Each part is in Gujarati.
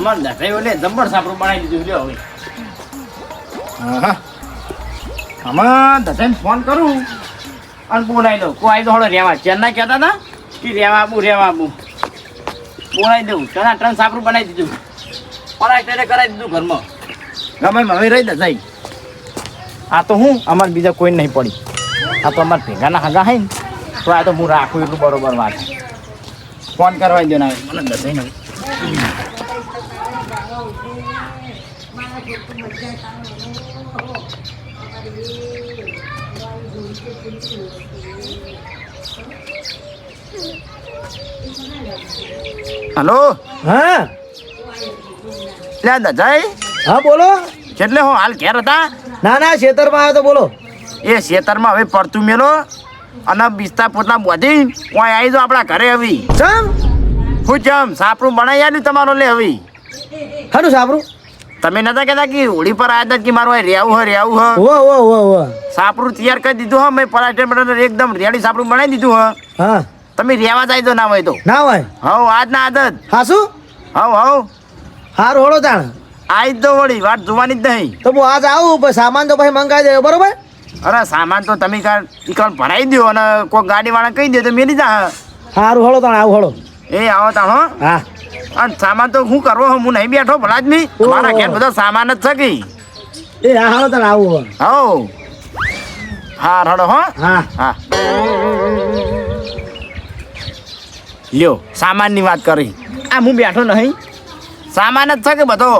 અમાર દસાઈ ઓલે જબ્બર સાપરું બનાવી દીધું લ્યો હવે. હા આમાં દસાઈને ફોન કરું અને બોલાવી દઉં કોઈ તો હળો રેવા ચેન્નાઈ કહેતા હતા કે રેવા આબુ બોલાવી દઉં ચણા ત્રણ સાપરું બનાવી દીધું પરાઠે કરાવી દીધું ઘરમાં ગમે હવે રહી દસાઈ. આ તો હું અમારે બીજા કોઈ નહીં પડી આ તો અમારે ભેગાના હગા હે ને તો આ તો હું રાખું એટલું બરોબર વાત ફોન કરવા દો ને મને દસાઈ ને હલો હા લે દસાઈ. હા બોલો. એટલે હું હાલ ઘેર હતા ના ના ખેતરમાં આવ્યો તો બોલો. એ ખેતરમાં હવે પડતું મેલો અને બિસ્તા પોતના બોધી કોઈ આવી જાઓ આપણા ઘરે હવે. ચમ હું ચમ સાપરું બનાવી આવ્યું તમારો લે હવે. ખાનું સાપરું તમે નતા કહેતા કે હોળી પર આવ્યા હતા કે મારું રહેવું ઓ ઓ ઓ ઓ સાપરું તૈયાર કરી દીધું હા મેં પરાઠે એકદમ રેડી સાપરું બનાવી દીધું હા તમે રહેવા જાય તો ના હોય તો ના હોય હવ આજ ના આદત હા શું હવ હારું હોળો તાણ આજ તો વળી વાત જોવાની જ નહીં. તો હું આજ આવું પછી સામાન તો પછી મંગાવી દે બરોબર. અરે સામાન તો તમે ઈકણ ભરાઈ દો અને કોઈ ગાડીવાળા કહી દે તો મેલી જા. હારું હોળો તાણ આવું હોળો. એ આવો તાણ હો. હા અને સામાન તો શું કરવો હું નહીં બેઠો ભલા જ નહીં મારા ઘેર બધો સામાન જ છે કે. એ હા હાલો તાણ આવું. હવ હા રડો હો. હા હા લ્યો સામાનની વાત કરી આ હું બેઠો નહીં સામાન જ છે કે બધો.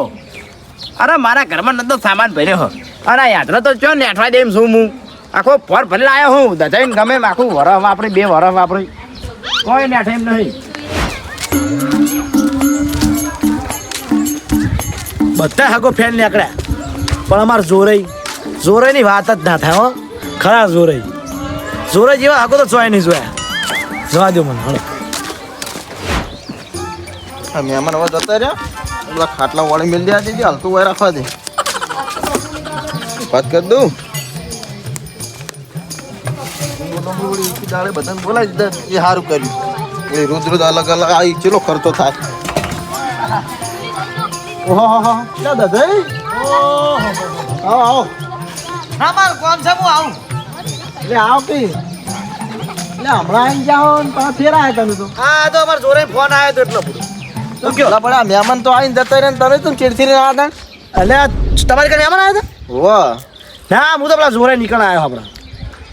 અરે મારા ઘરમાં નતો સામાન ભર્યો હો અરે યાત્રા તો ચો નેઠવા દે એમ છું હું આખો ફોર ભરી લાવ્યો હું દજાઈને ગમે એમ આખું વરફ વાપરી 2 વરફ વાપરી કોઈ નેઠે એમ નહીં. બધા હાકો ફેન નીકળ્યા પણ અમારે જોરાઈની વાત જ ના થાય હો. ખરા જોરાઈ જેવા હાકો તો ચોય નહીં જોયા. જવા દો મને હળો. મહેમાન હવે જતા રહ્યા પેલા ખાટલા વાળી મેળ દે દીધી હાલતું હોય રાખવા દે વાત કરી દઉં દાડે બધાને બોલાવી દીધા એ સારું કર્યું એ રોજ રોજ અલગ અલગ આવી ચેલો ખર્ચો થાય. ઓહો હો ક્યાં દાદા આવો આવો હા માર કોણ છે હું આવું. એટલે આવો કે એટલે હમણાં આવી જાઓ ને પાછા ફેર આવ્યા તમે તો. હા તો અમારે જોરે ફોન આવ્યો તો એટલો બધો. પેલા બધા મહેમાન તો આવીને જતા રહ્યા ને તમે તો ચીડચીડી ના હતા. એટલે તમારી ઘરે મહેમાન આવ્યા વાહ હતા. ના હું તો પેલા જોરે નીકળ આવ્યો આપણા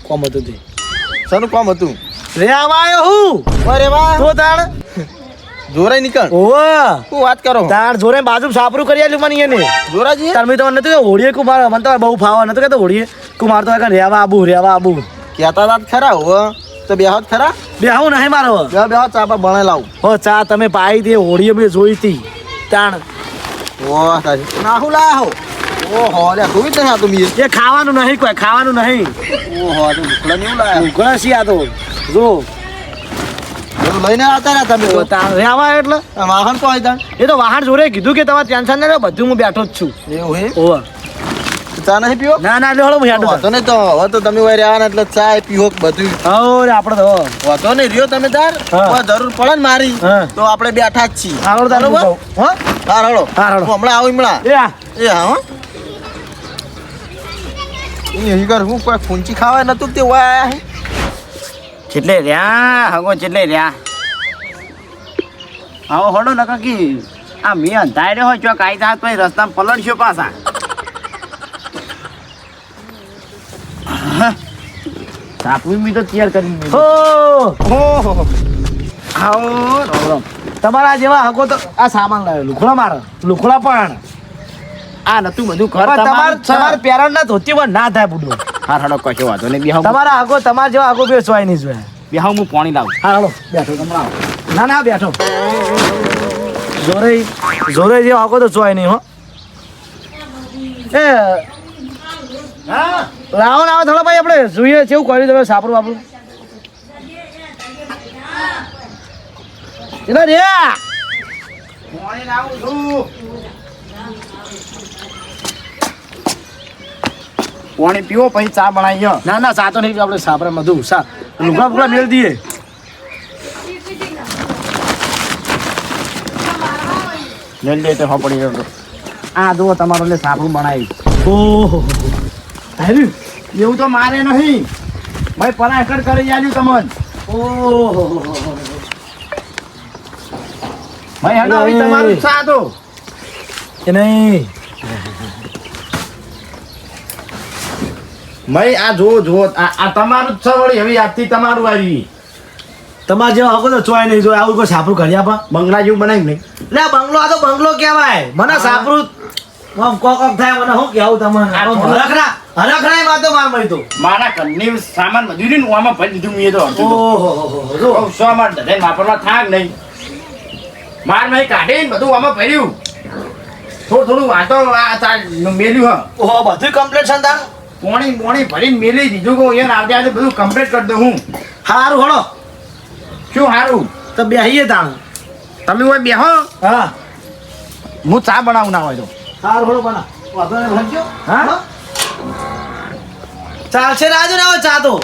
કોમ હતું તે. શાનું કામ હતું? રે આવા આવ્યો હું. અરે વાહ તો તાણ જોરાઈ નીકળ ઓવા શું વાત કરો તાણ જોરે બાજુ સાપરું કરી આલ્યું મને એને. જોરાજી તમે તો નતું કે હોળીએ કુમાર મને તો બહુ ફાવા નતું કે તો હોળીએ કુમાર તો કે રેવા આબુ કહેતા હતા ખરા હો તો બેહત ખરા બે આવું નહીં મારો બેહત ચાપા બણે લાવું. હો ચા તમે પાઈ દે હોળીએ મેં જોઈ હતી તાણ. ઓહ નાહુ લાયા હો ઓહો લે જોઈ જ નહીં આ તો મીએ એ ખાવાનું નહીં કોઈ ખાવાનું નહીં. ઓહો આ તો ભૂખલા નહીં લાયા ઘણા સી આ તો જો બધું લઈને આવતા રહ્યા તમે તો. તાણ રેવા એટલે આ વાહન તો આવ્યા એ તો વાહન જોડે કીધું કે તમારે ટેન્શન ના લો બધું હું બેઠો જ છું. એવું હે ઓવા ચા નહીં પીવો ના ના લ્યો હું હેડો. વાતો નહીં તો હવે તો તમે વઈ રહ્યા ને એટલે ચા પીવો બધું હો રે આપણે તો વાતો નહીં રહ્યો તમે તાર હા. જરૂર પડે ને મારી હા. તો આપણે બેઠા જ છીએ આગળ તારું બરોબર? હા હા રડો હા, રડો. હું હમણાં આવું હમણાં એ આ એ હા હો એ કર હું કોઈ ફૂંચી ખાવા નતું તે વાય આયા હે ચેટલે રહ્યા હગો ચેટલે રહ્યા આવો હડો નકા કી આ મી અંધારે હોય ચોક આવી તા તો રસ્તામાં પલળશો પાછા. સાપું મી તો તૈયાર કરી હો આવો રોમ તમારા જેવા હકો તો આ સામાન લાવ્યો લુખડા મારો લુખડા પણ આ નતું બધું ઘર તમારે તમારું જ છે. તમારે પેરણ ના ધોતી પણ ના થાય બુડો. હા હડો કશો વાંધો નહીં બેહો તમારા હકો તમારા જેવા હકો બે સોય નહીં જોયા. બેહો હું પાણી લાવું. હા હાલો બેઠો હમણાં આવો. ના ના બેઠો જોરે જેવા હકો તો સોય નહીં હો. એ હા લાવો ને આવો થોડા ભાઈ આપણે જોઈએ કેવું કર્યું તમે સાપરું બાપરું એટલે રે પાણી લાવું છું. પાણી પીવો પછી ચા બનાવીએ. ના ના સાતો નહીં આપણે સાપરે મધુ સા લુગડા ફુગડા મેળ દઈએ. લે તો હા પડી ગયો. આ જુઓ તમારો લે સાબરું બનાવી. ઓહો આવ્યું એવું તો મારે નહીં ભાઈ પરાકર કરી આલ્યું તમને. ઓહો ભાઈ હેડો હવે તમારું સાદો. કે નહીં ભાઈ આ જુઓ આ તમારું જ છે વળી. હવે આજથી તમારું આવી તમારે જેવા હકો તો ચોય નહીં જોય આવું કોઈ સાપરું ઘડી આપા બંગલા જેવું બનાવ્યું નહીં. લે બંગલો આ તો બંગલો કહેવાય મને સાપરું આમ કોક થાય મને શું કેવું તમને હરખરા વાતો માર મળી તો મારા ઘરની સામાન મજૂરી નું આમાં ભરી દીધું મેં તો. ઓહો જો શો માં ધન વાપરવા થાક નહીં. માર મેં કાઢીને બધું આમાં ભર્યું. થોડું વાતો મેલ્યું. ઓહો બધું કમ્પ્લીટ છે તાર પોણી ભરીને મેલી દીધું કહું યાર આવતે આવતે બધું કમ્પ્લીટ કરી દઉં હું. સારું હળો શું સારું તો બેહીએ તાણ તમે હોય બેહો હા હું ચા બનાવું ના હોય તો. સારું હળો બના વાતો ને લખજો હા ચાલશે રાજુ ના હોય ચા તો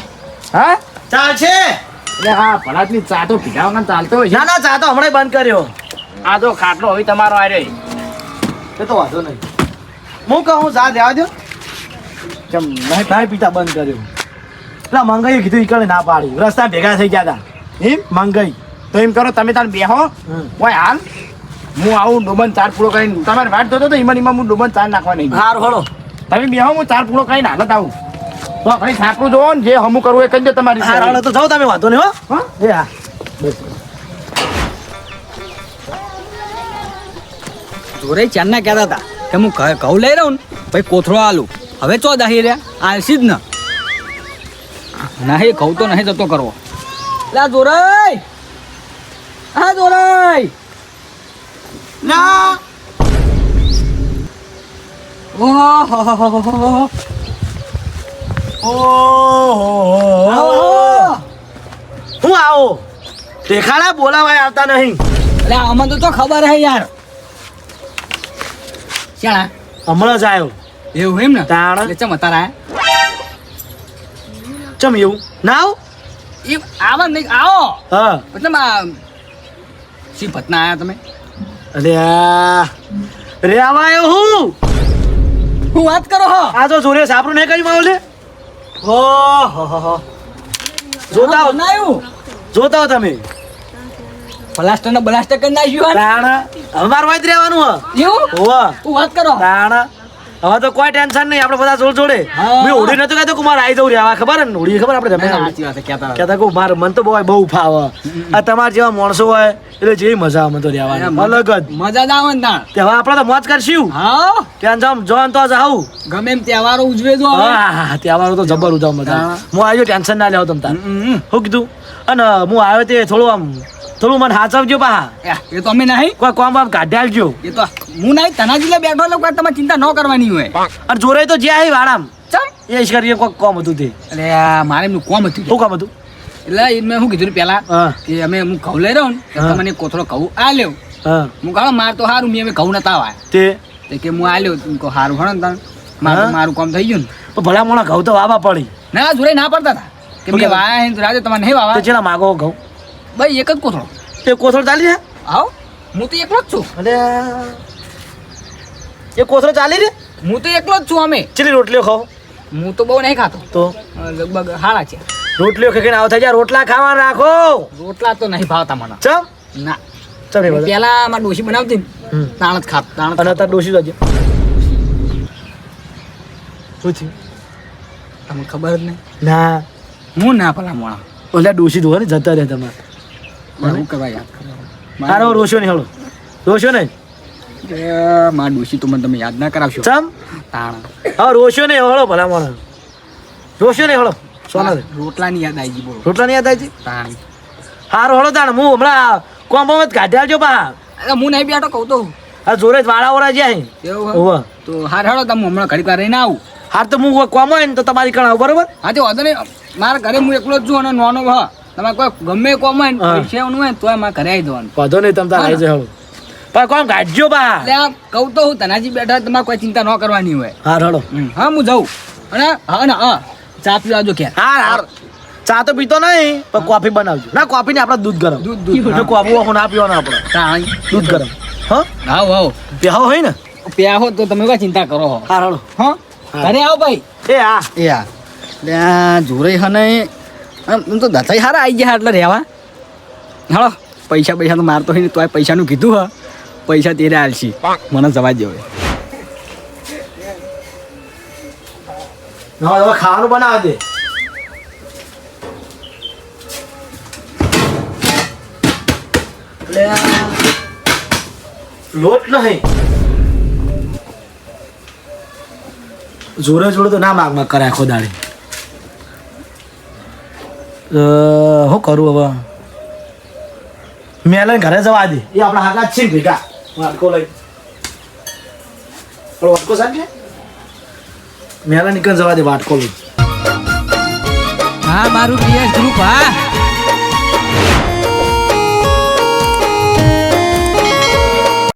હા ચાલશે એટલે હા ભલાદની ચા તો પીધા વગર ચાલતો હોય છે. ના ના ચા તો હમણાં બંધ કર્યો આ તો ખાટલો હવે તમારો આ રહ્યો. એ તો વાંધો નહીં હું કહું ચા દેવા દો કેમ નહીં ભાઈ પિતા બંધ કર્યો એટલે મંગાઈ કીધું ઈકડે ના પાડી રસ્તા ભેગા થઈ ગયા હતા એમ મંગાઈ તો એમ કરો તમે તાર બેહો હોય હાલ હું આવું ડોબન ચાર પૂળો કરીને તમારે વાટ જોતો તો એમાં હું ડોબન ચાર નાખવા નહીં. સારું હળો તમે બેહો હું ચાર પૂળો કરીને હાલત આવું તો ભાઈ સાપડું જોવો ને જે હમું કરવું એ કહી દો તમારી સારું હળો તો જાઓ તમે વાંધો નહીં હો હા? એ હા બસ જોરે ચાંદના કહેતા હતા કે હું ઘઉં લઈ રહ્યો ને ભાઈ કોથળો આલું હવે ચો દાહી રહ્યા આલસી જ ને નહીં ઘઉં તો નહીં જતો કરવો લા જોરાઈ હા જોરાઈ ના ઓહો ઓહો હું આવો દેખાડા બોલાવાય આવતા નહીં એટલે આમાં તો ખબર હે યાર ક્યાં હમણાં જ આવ્યો એવું એમ ને તાણ એટલે ચમ તારા ચમ એવું ના આવો એ આવા નહીં આવો હા મતલબ આ શી ભતના આયા તમે અરે રે આવા આવ્યો હું હું વાત કરો હો આ તો જોરે સાપરું નહીં કર્યું માવલે ઓહો જોતા હો બનાવ્યું જોતા હો તમે પ્લાસ્ટર ને બ્લાસ્ટર કરી નાખ્યું તાણ અમાર વાંચ રહેવાનું હ એવું હોવા હું વાત કરો તાણ હવે તો કોઈ ટેન્શન નહીં આપણે બધા જોડે જોડે હા. મેં હોડી નતો કહેતો કે મારે આવી જવું રહેવા ખબર ને હોડી ખબર આપણે રમે સાચી વાત છે કહેતા હતા. કહેતા કહું મારે મન તો બહુ ફાવે આ તમારા જેવા માણસો હોય એટલે જેવી મજા આવે તો રહેવાની અલગ જ મજા જ આવે ને તાણ તે હવે આપણે તો મોજ કરશું હા ત્યાં જામ જોન તો જાઉં ગમે એમ તહેવારો ઉજવે જો હવે હા તહેવારો તો જબર ઉજાવ મજા હા. હું આવ્યો ટેન્શન ના લેવો તમ તાર હમ. શું કીધું અને હું આવ્યો તે થોડું મને હાચવજો પા એ તો અમે નહીં કોઈ કોમ બામ કાઢી આલજો એ તો હું નહીં તનાજી લે બેઠો એટલે કોઈ તમારે ચિંતા ન કરવાની હોય અને જોરે તો જ્યાં આવી વાળામ ચમ એ જ કરીએ કોઈ કોમ હતું તે એટલે આ મારે એમનું કોમ હતું શું કામ હતું એટલે એ મેં શું કીધું પેલા હા કે અમે હું ઘઉં લઈ રહ્યો ને તો હા. તમને કોથળો ઘઉં આ લ્યો હા હું કહો માર તો સારું મેં ઘઉં નતા આવ્યા તે તે કે હું આ લ્યો તું કહો સારું ભણો ને તાણ હા. મારું કામ થઈ ગયું ને પણ ભલા મોણા ઘઉં તો વાવા પડી ના જોડે ના પડતા હતા કે મેં વાયા હે તો રાજે તમારે નહીં તો વાવા ચેલા માગો ઘઉં ભાઈ એક જ કોથળો તે કોથળ ચાલી છે આવો હું તો એકલો જ છું અરે એ કોથળ ચાલી રે હું તો એકલો જ છું અમે ચેલી રોટલીઓ ખાઓ હું તો બહુ નહીં ખાતો તો લગભગ હાડા છે રોટલીઓ ખેકીને આવ થઈ જાય રોટલા ખાવા રાખો રોટલા તો નહીં ભાવતા મને ચમ ના ચમ રે બધા પેલા મારી ડોશી બનાવતી ને હમ. તાણ જ ખાત તાણ જ અને તાર ડોસી જજે શું થયું તમને ખબર જ નહીં ના હું ના પેલા મોણા ઓલા ડોસી ધોવા ને જતા રહે તમારે મારું કરવા યાદ કરો હારો રોશો નહીં હળો રોશો નહીં મારી ડોશી તો મને તમે યાદ ના કરાવશો ચમ તાણ હા રોશો નહીં હળો ભલા મોણા રોશો નહીં હળો સોના રે રોટલાની યાદ આવી ગઈ બોલો રોટલા નહીં યાદ આવી તાણ હારો હળો તાણ હું હમણાં કોમ બમ કાઢી આવજો પા અરે હું નહીં બેઠો કહું તો આ જોડે જ વાળા વાળા જાય એવું હે? હોવા તો હાર હેડો તમે હમણાં ઘડીક વાર રહીને આવું હાર તો હું કોમ હોય ને તો તમારી કણ આવું બરોબર હા તે વાંધો નહીં મારા ઘરે હું એકલો જ છું અને નાનો હા તમારે કોઈ ગમે કોમ હોય ને હા. પૈસાનું હોય ને તોય મારે ઘરે આવી જવાનું વાંધો નહીં તમે તાર આવી જાય હળો પણ કોમ કાઢજો બા એટલે આ કહું તો હું તનાજી બેઠા તમારે કોઈ ચિંતા ન કરવાની હોય હાર હળો હા હું જાઉં અને હા ને હા ચા પીવા આવજો ક્યાં હાર હાર ચા તો પીતો નહીં પણ કોફી બનાવજો ના કોફી ને આપણે દૂધ ગરમ દૂધ દૂધ જો કોફી હું ના પીવાનો આપણે તાણ દૂધ ગરમ હ હો આવ આવ પ્યાહો હોય ને પ્યા હો તો તમે કોઈ ચિંતા કરો હો હા રડો હા ઘરે આવો ભાઈ એ આ એ આ લે જોરે હને એમ તો દતાઈ હારા આવી ગયા એટલે રહેવા હાલો પૈસા પૈસા તો મારતો હોય ને તોય પૈસાનું કીધું હા પૈસા તેરે આલશી મને જવા દે હવે હવે ખાવાનું બનાવે દે લે લોટ નહીં જોડે જોડે તો ના માગ કરે આખો દાડે શું કરું હવે મેલન ઘરે જવા દે એ આપણા હાકા જ છે ને ભેગા વાટકો લઈ વાટકો સાંજે મેલા નીકળ જવા દે વાટકો લઈ હા મારું પીએસ ગ્રુપ હા